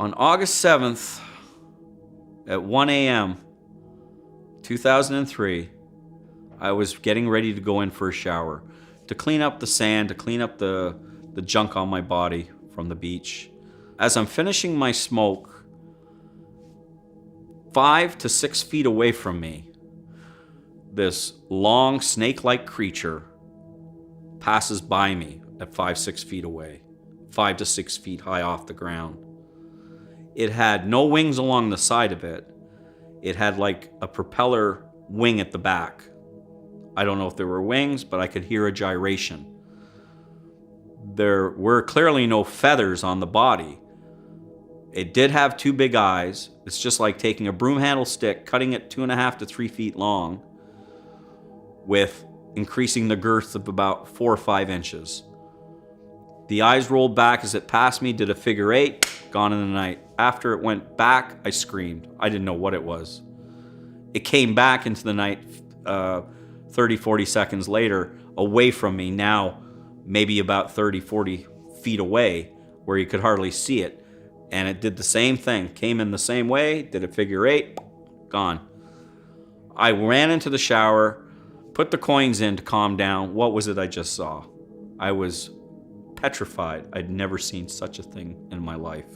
On August 7th at 1 a.m., 2003, I was getting ready to go in for a shower to clean up the sand, to clean up the junk on my body from the beach. As I'm finishing my smoke, 5 to 6 feet away from me, this long snake-like creature passes by me at 5-6 feet away, 5 to 6 feet high off the ground. It had no wings along the side of it. It had like a propeller wing at the back. I don't know if there were wings, but I could hear a gyration. There were clearly no feathers on the body. It did have 2 big eyes. It's just like taking a broom handle stick, cutting it 2.5 to 3 feet long, with increasing the girth of about 4 or 5 inches. The eyes rolled back as it passed me, did a figure 8, gone in the night. After it went back, I screamed. I didn't know what it was. It came back into the night 30, 40 seconds later, away from me, now maybe about 30, 40 feet away, where you could hardly see it. And it did the same thing. Came in the same way, did a figure 8, gone. I ran into the shower, put the coins in to calm down. What was it I just saw? I was petrified. I'd never seen such a thing in my life.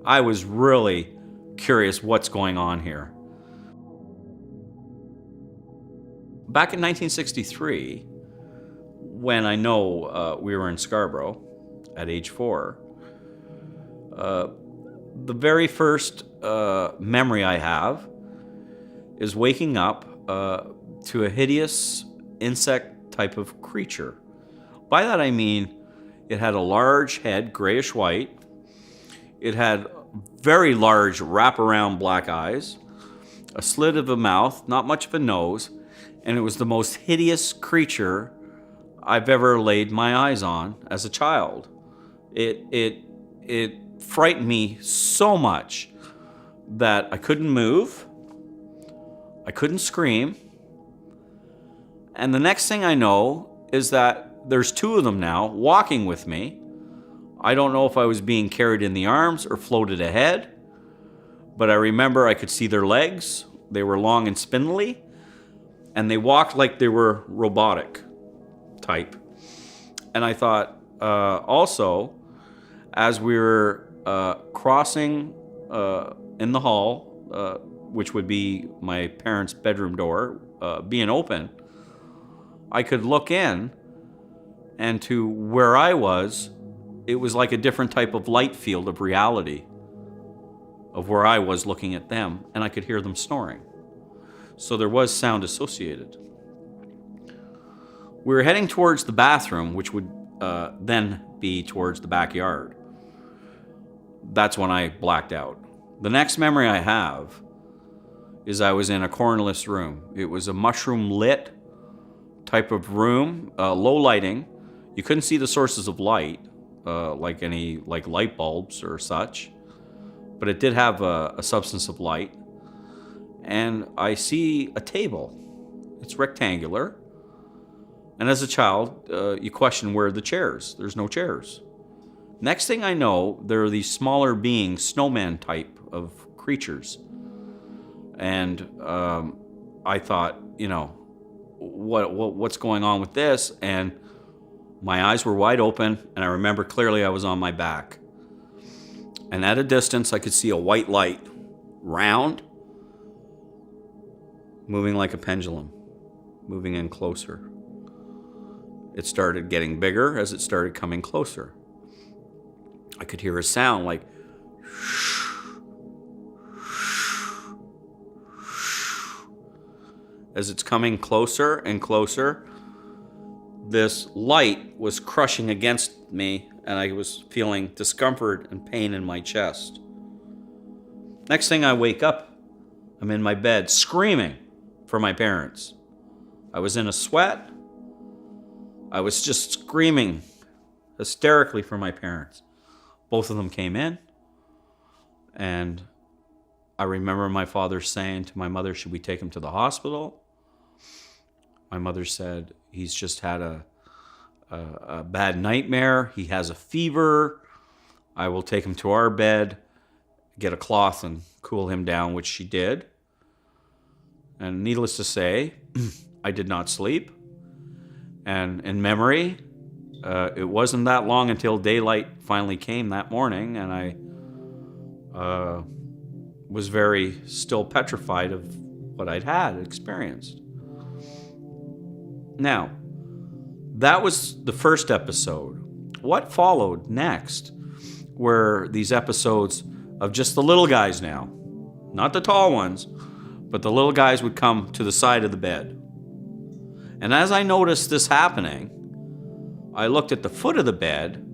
I was really curious what's going on here. Back in 1963, when I know we were in Scarborough at age 4, the very first memory I have is waking up to a hideous insect type of creature. By that I mean it had a large head, grayish white. It had very large wraparound black eyes, a slit of a mouth, not much of a nose, and it was the most hideous creature I've ever laid my eyes on as a child. It frightened me so much that I couldn't move, I couldn't scream, and the next thing I know is that there's 2 of them now walking with me. I don't know if I was being carried in the arms or floated ahead, but I remember I could see their legs. They were long and spindly, and they walked like they were robotic type. And I thought, also, as we were crossing in the hall, which would be my parents' bedroom door, being open, I could look in, and to where I was, it was like a different type of light field of reality of where I was looking at them, and I could hear them snoring. So there was sound associated. We were heading towards the bathroom, which would then be towards the backyard. That's when I blacked out. The next memory I have is I was in a cornerless room. It was a mushroom-lit type of room, low lighting. You couldn't see the sources of light, like any light bulbs or such, but it did have a substance of light. And I see a table. It's rectangular. And as a child, you question where are the chairs. There's no chairs. Next thing I know, there are these smaller beings, snowman type of creatures. And I thought, what's going on with this? And my eyes were wide open, and I remember clearly I was on my back. And at a distance, I could see a white light, round, moving like a pendulum, moving in closer. It started getting bigger as it started coming closer. I could hear a sound like as it's coming closer and closer. This light was crushing against me, and I was feeling discomfort and pain in my chest. Next thing I wake up, I'm in my bed screaming for my parents. I was in a sweat. I was just screaming hysterically for my parents. Both of them came in, and I remember my father saying to my mother, should we take him to the hospital? My mother said, he's just had a bad nightmare. He has a fever. I will take him to our bed, get a cloth and cool him down, which she did. And needless to say, I did not sleep. And in memory, it wasn't that long until daylight finally came that morning, and I was very still petrified of what I'd experienced. Now, that was the first episode. What followed next were these episodes of just the little guys now. Not the tall ones, but the little guys would come to the side of the bed. And as I noticed this happening, I looked at the foot of the bed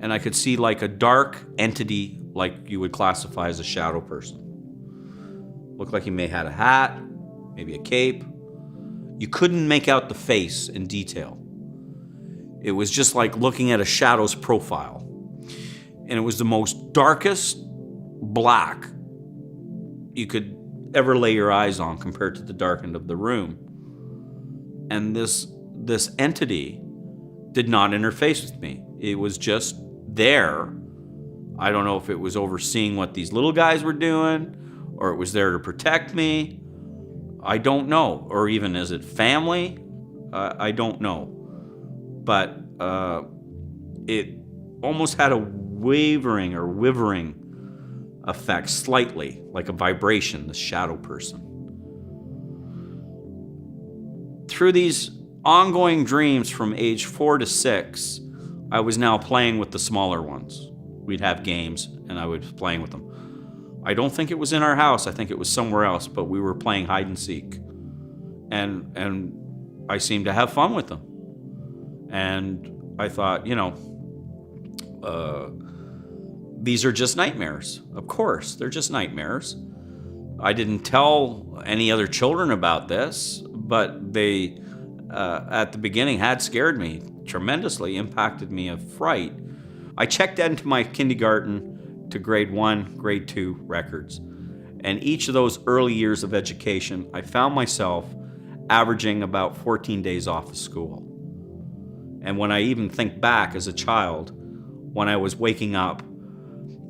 and I could see like a dark entity, like you would classify as a shadow person. Looked like he may have had a hat, maybe a cape. You couldn't make out the face in detail. It was just like looking at a shadow's profile. And it was the most darkest black you could ever lay your eyes on compared to the dark end of the room. And this entity did not interface with me. It was just there. I don't know if it was overseeing what these little guys were doing, or it was there to protect me. I don't know. Or even is it family? I don't know. But it almost had a wavering or wivering effect, slightly, like a vibration, the shadow person. Through these ongoing dreams from age 4 to 6, I was now playing with the smaller ones. We'd have games, and I was playing with them. I don't think it was in our house. I think it was somewhere else, but we were playing hide and seek. And I seemed to have fun with them. And I thought, these are just nightmares. Of course, they're just nightmares. I didn't tell any other children about this, but they, at the beginning, had scared me tremendously, impacted me of fright. I checked into my kindergarten to grade 1, grade 2 records. And each of those early years of education, I found myself averaging about 14 days off of school. And when I even think back as a child, when I was waking up,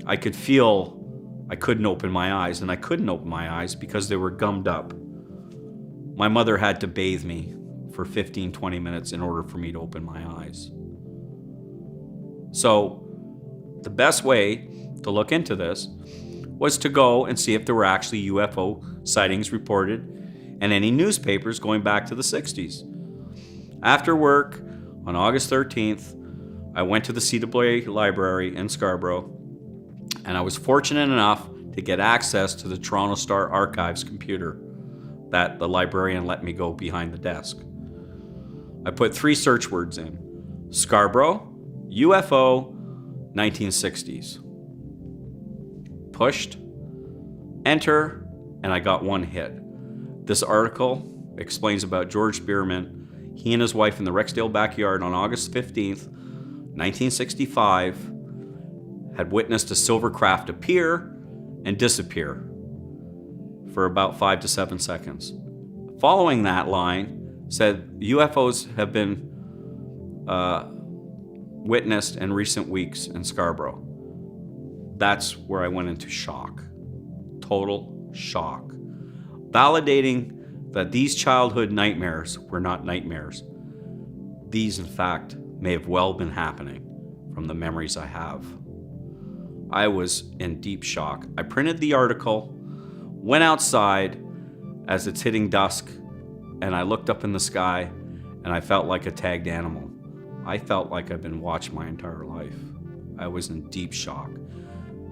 I could feel I couldn't open my eyes, and I couldn't open my eyes because they were gummed up. My mother had to bathe me for 15, 20 minutes in order for me to open my eyes. So the best way to look into this was to go and see if there were actually UFO sightings reported in any newspapers going back to the 60s. After work, on August 13th, I went to the CWA library in Scarborough, and I was fortunate enough to get access to the Toronto Star Archives computer that the librarian let me go behind the desk. I put 3 search words in: Scarborough, UFO, 1960s. Pushed, enter, and I got 1 hit. This article explains about George Bierman. He and his wife in the Rexdale backyard on August 15th, 1965, had witnessed a silver craft appear and disappear for about 5 to 7 seconds. Following that line said UFOs have been witnessed in recent weeks in Scarborough. That's where I went into shock. Total shock. Validating that these childhood nightmares were not nightmares. These, in fact, may have well been happening from the memories I have. I was in deep shock. I printed the article, went outside as it's hitting dusk, and I looked up in the sky, and I felt like a tagged animal. I felt like I've been watched my entire life. I was in deep shock.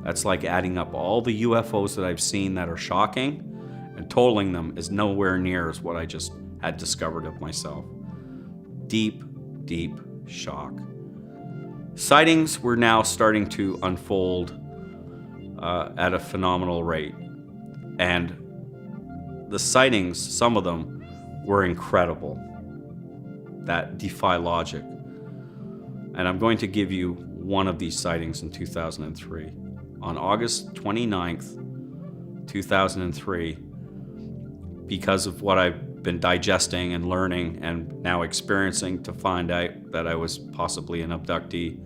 That's like adding up all the UFOs that I've seen that are shocking, and totaling them is nowhere near as what I just had discovered of myself. Deep, deep shock. Sightings were now starting to unfold at a phenomenal rate. And the sightings, some of them, were incredible, that defy logic. And I'm going to give you one of these sightings in 2003. On August 29th, 2003, because of what I've been digesting and learning and now experiencing to find out that I was possibly an abductee,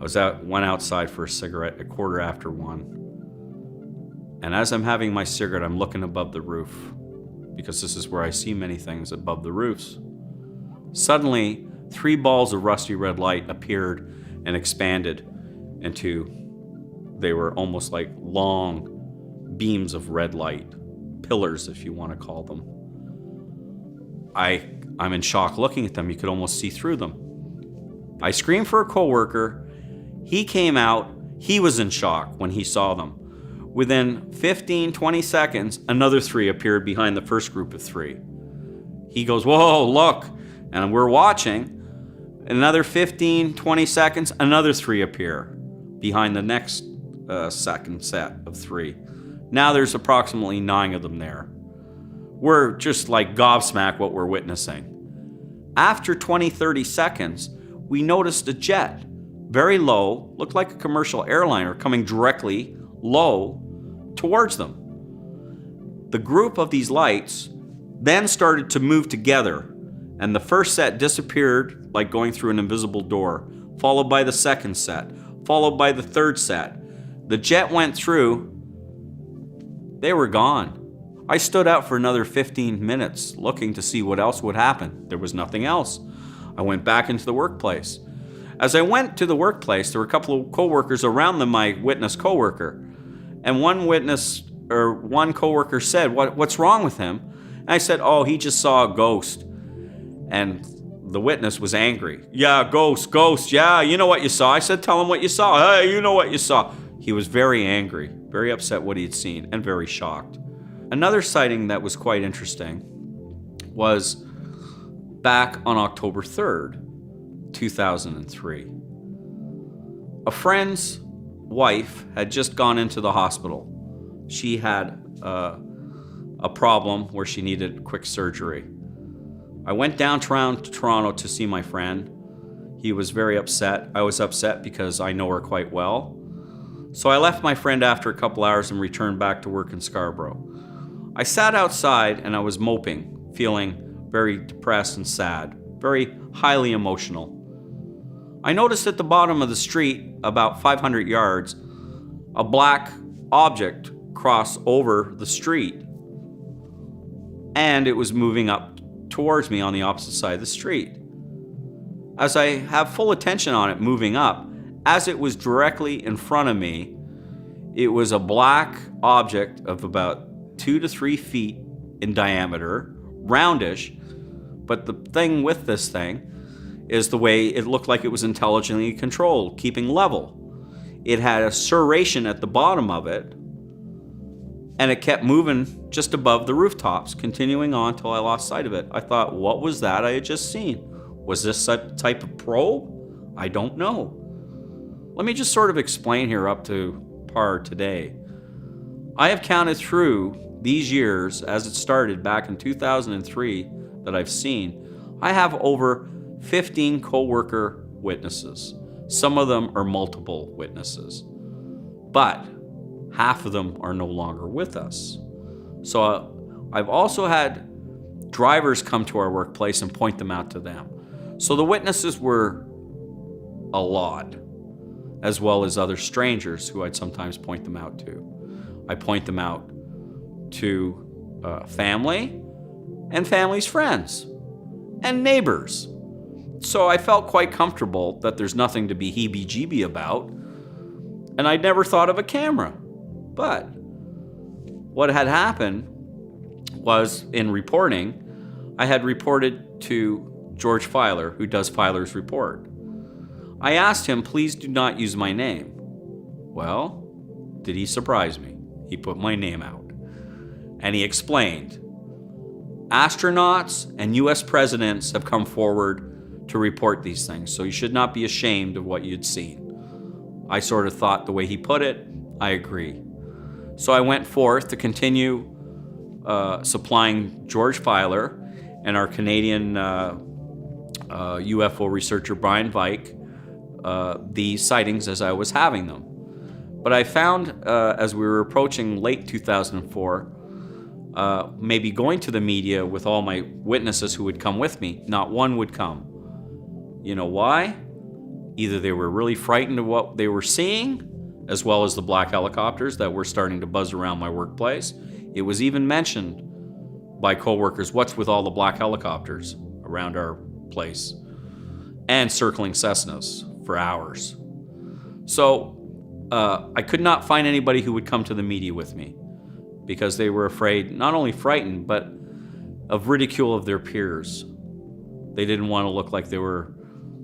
Went outside for a cigarette at 1:15. And as I'm having my cigarette, I'm looking above the roof, because this is where I see many things, above the roofs. Suddenly, 3 balls of rusty red light appeared and expanded they were almost like long beams of red light, pillars if you want to call them. I'm in shock looking at them. You could almost see through them. I screamed for a coworker. He came out. He was in shock when he saw them. Within 15-20 seconds, another 3 appeared behind the first group of 3. He goes, "Whoa, look." And we're watching. Another 15-20 seconds, another 3 appear behind the next second set of 3. Now there's approximately 9 of them there. We're just like gobsmacked what we're witnessing. After 20-30 seconds, we noticed a jet, very low, looked like a commercial airliner, coming directly low towards them. The group of these lights then started to move together, and the first set disappeared like going through an invisible door, followed by the second set, followed by the third set. The jet went through. They were gone. I stood out for another 15 minutes looking to see what else would happen. There was nothing else. I went back into the workplace. As I went to the workplace, there were a couple of coworkers around my witness coworker. And one coworker said, "What's wrong with him?" And I said, "Oh, he just saw a ghost." And the witness was angry. "Yeah, ghost, yeah, you know what you saw." I said, "Tell him what you saw." "Hey, you know what you saw." He was very angry, very upset what he had seen, and very shocked. Another sighting that was quite interesting was back on October 3rd, 2003. A friend's wife had just gone into the hospital. She had a problem where she needed quick surgery. I went downtown to Toronto to see my friend. He was very upset. I was upset because I know her quite well. So I left my friend after a couple hours and returned back to work in Scarborough. I sat outside and I was moping, feeling very depressed and sad, very highly emotional. I noticed at the bottom of the street, about 500 yards, a black object cross over the street, and it was moving up towards me on the opposite side of the street. As I have full attention on it moving up, as it was directly in front of me, it was a black object of about 2 to 3 feet in diameter, roundish, but the thing with this thing is the way it looked like it was intelligently controlled, keeping level. It had a serration at the bottom of it, and it kept moving just above the rooftops, continuing on till I lost sight of it. I thought, what was that I had just seen? Was this a type of probe? I don't know. Let me just sort of explain here up to par today. I have counted through these years, as it started back in 2003, that I've seen, I have over 15 co-worker witnesses. Some of them are multiple witnesses, but half of them are no longer with us. So I've also had drivers come to our workplace and point them out to them. So the witnesses were a lot, as well as other strangers who I'd sometimes point them out to. I point them out to family and family's friends and neighbors. So I felt quite comfortable that there's nothing to be heebie-jeebie about, and I'd never thought of a camera. But what had happened was, in reporting, I had reported to George Filer, who does Filer's Report. I asked him, please do not use my name. Well, did he surprise me? He put my name out. And he explained, astronauts and US presidents have come forward to report these things, so you should not be ashamed of what you'd seen. I sort of thought the way he put it, I agree. So I went forth to continue supplying George Filer and our Canadian UFO researcher Brian Vike the sightings as I was having them. But I found as we were approaching late 2004, maybe going to the media with all my witnesses who would come with me, not one would come. You know why? Either they were really frightened of what they were seeing, as well as the black helicopters that were starting to buzz around my workplace. It was even mentioned by coworkers, what's with all the black helicopters around our place, and circling Cessnas for hours. So I could not find anybody who would come to the media with me because they were afraid, not only frightened, but of ridicule of their peers. They didn't want to look like they were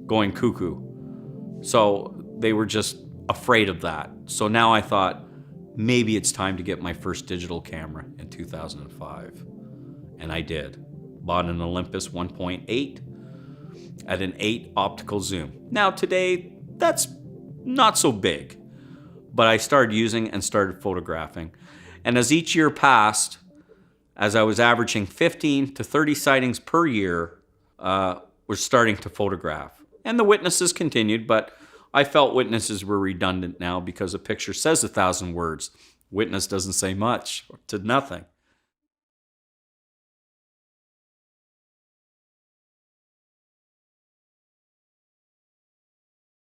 going cuckoo. So they were just afraid of that. So now I thought, maybe it's time to get my first digital camera in 2005. And I did. Bought an Olympus 1.8 at an 8 optical zoom. Now today, that's not so big. But I started using and started photographing. And as each year passed, as I was averaging 15 to 30 sightings per year, was starting to photograph. And the witnesses continued, but I felt witnesses were redundant now because a picture says 1,000 words. Witness doesn't say much to nothing.